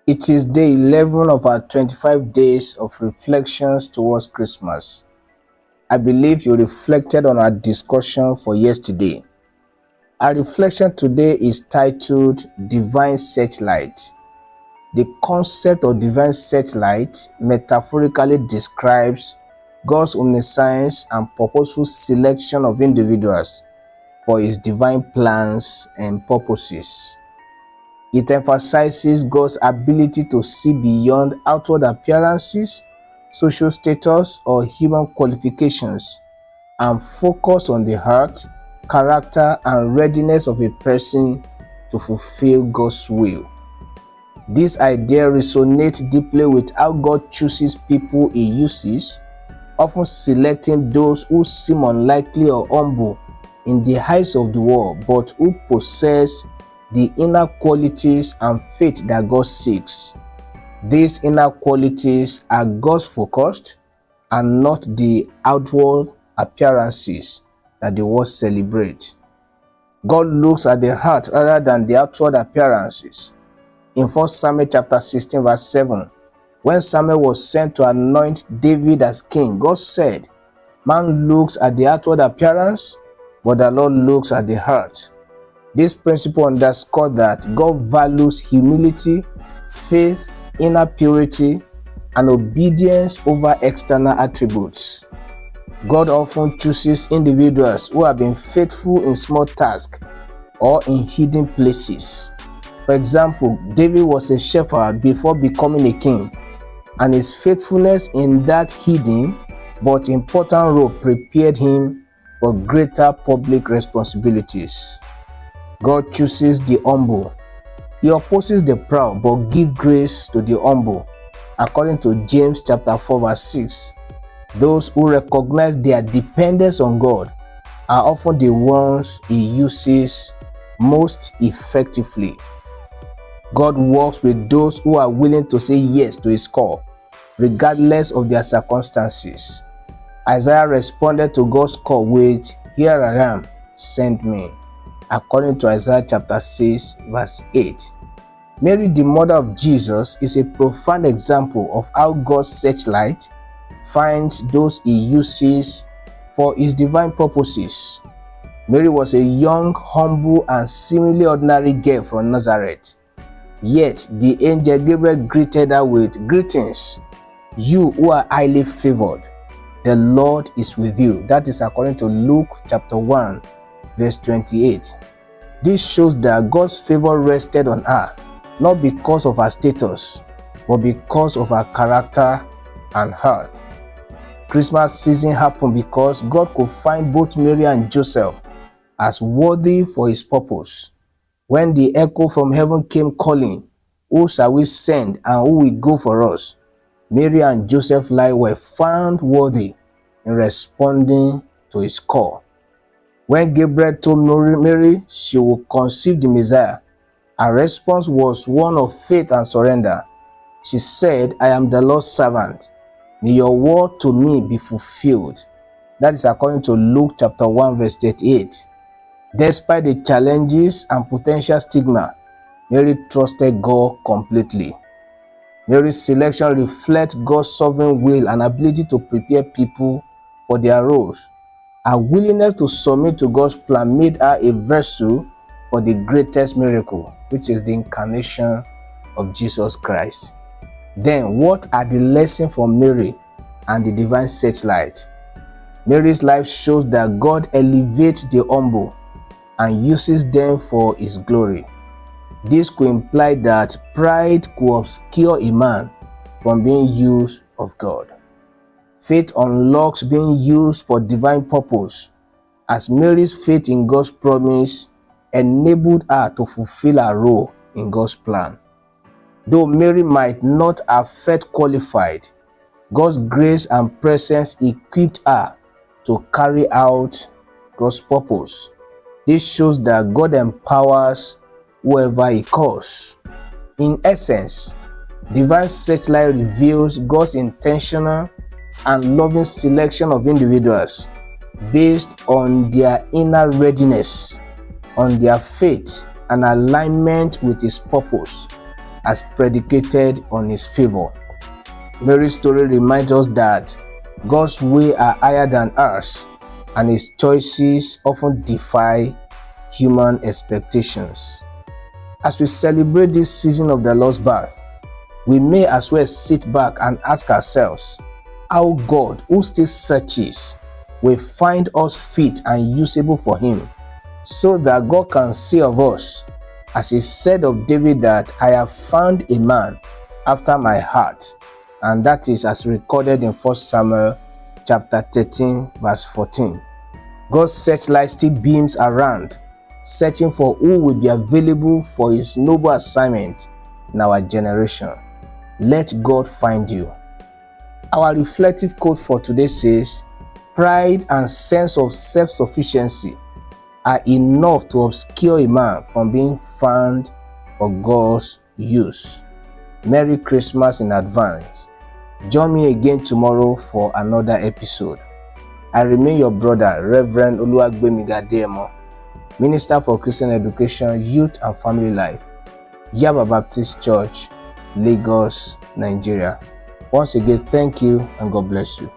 It is day 11 of our 25 days of reflections towards Christmas. I believe you reflected on our discussion for yesterday. Our reflection today is titled Divine Searchlight. The concept of divine searchlight metaphorically describes God's omniscience and purposeful selection of individuals for His divine plans and purposes. It emphasizes God's ability to see beyond outward appearances, social status, or human qualifications and focus on the heart, character, and readiness of a person to fulfill God's will. This idea resonates deeply with how God chooses people He uses, often selecting those who seem unlikely or humble in the eyes of the world, but who possess the inner qualities and faith that God seeks. These inner qualities are God's focused and not the outward appearances that the world celebrates. God looks at the heart rather than the outward appearances. In 1 Samuel chapter 16 verse 7, when Samuel was sent to anoint David as king, God said, "Man looks at the outward appearance, but the Lord looks at the heart." This principle underscores that God values humility, faith, inner purity, and obedience over external attributes. God often chooses individuals who have been faithful in small tasks or in hidden places. For example, David was a shepherd before becoming a king, and his faithfulness in that hidden but important role prepared him for greater public responsibilities. God chooses the humble. He opposes the proud but gives grace to the humble. According to James chapter 4 verse 6, those who recognize their dependence on God are often the ones He uses most effectively. God works with those who are willing to say yes to His call, regardless of their circumstances. Isaiah responded to God's call with, "Here I am, send me," according to Isaiah chapter 6 verse 8. Mary, the mother of Jesus, is a profound example of how God's searchlight finds those He uses for His divine purposes. Mary was a young, humble, and seemingly ordinary girl from Nazareth. Yet the angel Gabriel greeted her with, "Greetings, you who are highly favored. The Lord is with you." That is according to Luke chapter 1 verse 28. This shows that God's favor rested on her, not because of her status, but because of her character and heart. Christmas season happened because God could find both Mary and Joseph as worthy for His purpose. When the echo from heaven came calling, "Who shall we send and who will go for us?" Mary and Joseph's lives were found worthy in responding to His call. When Gabriel told Mary she would conceive the Messiah, her response was one of faith and surrender. She said, "I am the Lord's servant. May your word to me be fulfilled." That is according to Luke chapter 1 verse 38. Despite the challenges and potential stigma, Mary trusted God completely. Mary's selection reflects God's sovereign will and ability to prepare people for their roles. Her willingness to submit to God's plan made her a vessel for the greatest miracle, which is the incarnation of Jesus Christ. Then, what are the lessons from Mary and the divine searchlight? Mary's life shows that God elevates the humble and uses them for His glory. This could imply that pride could obscure a man from being used of God. Faith unlocks being used for divine purpose, as Mary's faith in God's promise enabled her to fulfill her role in God's plan. Though Mary might not have felt qualified, God's grace and presence equipped her to carry out God's purpose. This shows that God empowers whoever He calls. In essence, divine searchlight reveals God's intentional and loving selection of individuals based on their inner readiness, on their faith, and alignment with His purpose. as predicated on his favor. Mary's story reminds us that God's ways are higher than ours, and his choices often defy human expectations. As we celebrate this season of the Lord's birth, we may as well sit back and ask ourselves how God, who still searches, will find us fit and usable for him, so that God can say of us, as he said of David, that I have found a man after my heart, and that is as recorded in 1 Samuel chapter 13 verse 14. God's searchlight still beams around, searching for who will be available for his noble assignment in our generation. Let God find you. Our reflective quote for today says, pride and sense of self-sufficiency are enough to obscure a man from being found for God's use. Merry Christmas in advance. Join me again tomorrow for another episode. I remain your brother, Reverend Oluwagbemigademo, Minister for Christian Education, Youth and Family Life, Yaba Baptist Church, Lagos, Nigeria. Once again, thank you and God bless you.